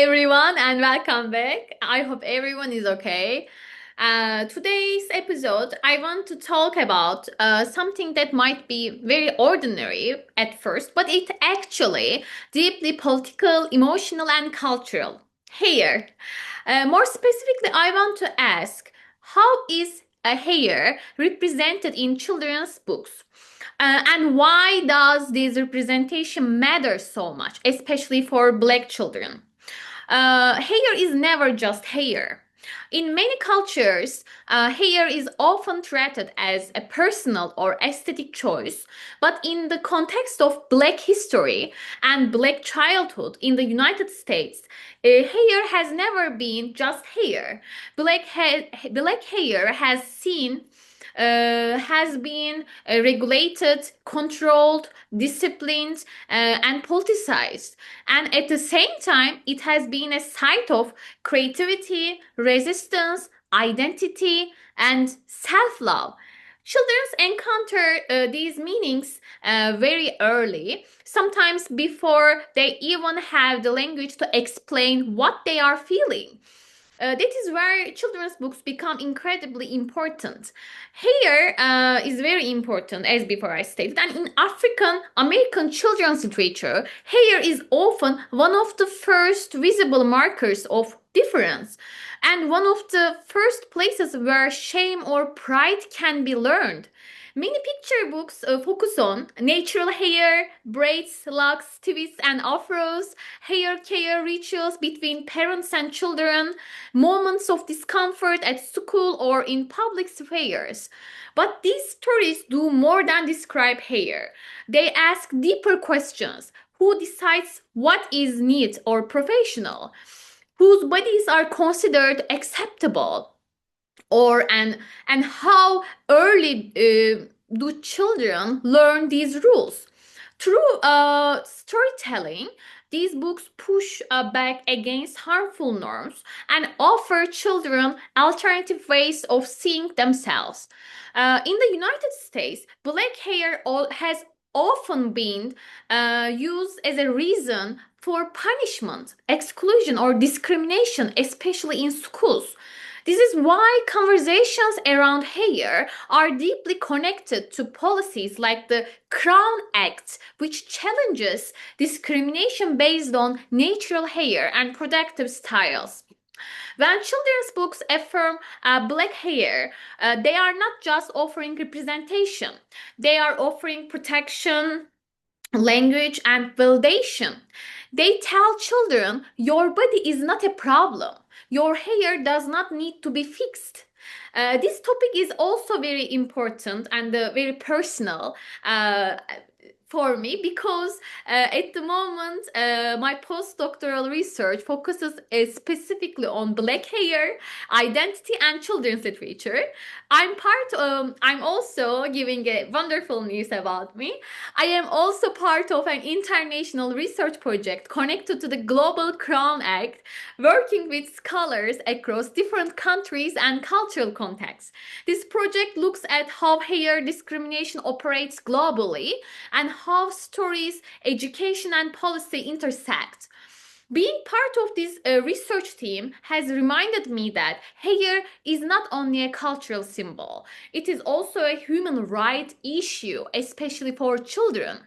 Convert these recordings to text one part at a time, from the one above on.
everyone, and welcome back. I hope everyone is okay. Today's episode, I want to talk about something that might be very ordinary at first, but it actually deeply political, emotional, and cultural. Hair. More specifically, I want to ask, how is a hair represented in children's books? And why does this representation matter so much, especially for Black children? Hair is never just hair. In many cultures, hair is often treated as a personal or aesthetic choice, but in the context of Black history and Black childhood in the United States, hair has never been just hair. Black hair has been regulated, controlled, disciplined, and politicized. And at the same time, it has been a site of creativity, resistance, identity, and self love. Children encounter these meanings very early, sometimes before they even have the language to explain what they are feeling. That is where children's books become incredibly important. Here is very important, as before I stated. And in African American children's literature, hair is often one of the first visible markers of difference and one of the first places where shame or pride can be learned. Many picture books focus on natural hair, braids, locks, twists, and afros, hair care rituals between parents and children, moments of discomfort at school or in public spheres. But these stories do more than describe hair. They ask deeper questions. Who decides what is neat or professional? Whose bodies are considered acceptable? And how early do children learn these rules? Through storytelling, these books push back against harmful norms and offer children alternative ways of seeing themselves. In the United States, black hair has often been used as a reason for punishment, exclusion, or discrimination, especially in schools. This is why conversations around hair are deeply connected to policies like the Crown Act, which challenges discrimination based on natural hair and protective styles. When children's books affirm black hair, they are not just offering representation, they are offering protection, language, and validation. They tell children your body is not a problem. Your hair does not need to be fixed. This topic is also very important and very personal for me because at the moment my postdoctoral research focuses specifically on black hair, identity, and children's literature. I'm also giving a wonderful news about me. I am also part of an international research project connected to the Global Crown Act, working with scholars across different countries and cultural contexts. This project looks at how hair discrimination operates globally and how stories, education, and policy intersect. Being part of this research team has reminded me that hair is not only a cultural symbol, it is also a human right issue, especially for children.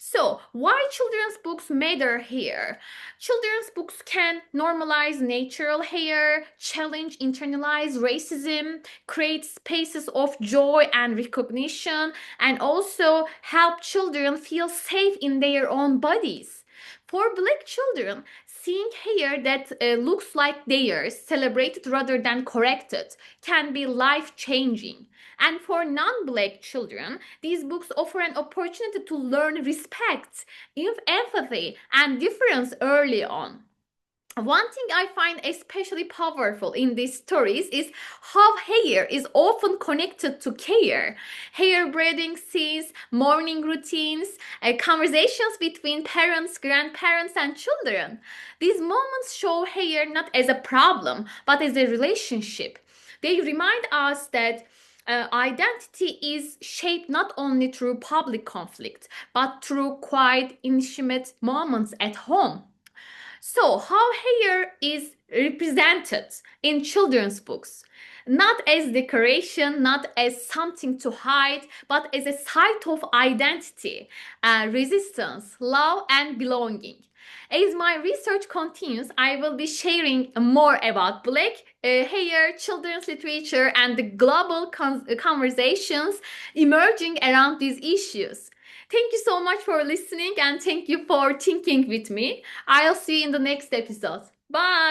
So, why children's books matter here? Children's books can normalize natural hair, challenge internalized racism, create spaces of joy and recognition, and also help children feel safe in their own bodies. For Black children, seeing hair that looks like theirs, celebrated rather than corrected, can be life changing. And for non Black children, these books offer an opportunity to learn respect, empathy, and difference early on. One thing I find especially powerful in these stories is how hair is often connected to care. Hair braiding scenes, morning routines, conversations between parents, grandparents, and children. These moments show hair not as a problem, but as a relationship. They remind us that identity is shaped not only through public conflict, but through quiet, intimate moments at home. So, how hair is represented in children's books? Not as decoration, not as something to hide, but as a site of identity, resistance, love, and belonging. As my research continues, I will be sharing more about Black hair, children's literature, and the global conversations emerging around these issues. Thank you so much for listening and thank you for thinking with me. I'll see you in the next episode. Bye.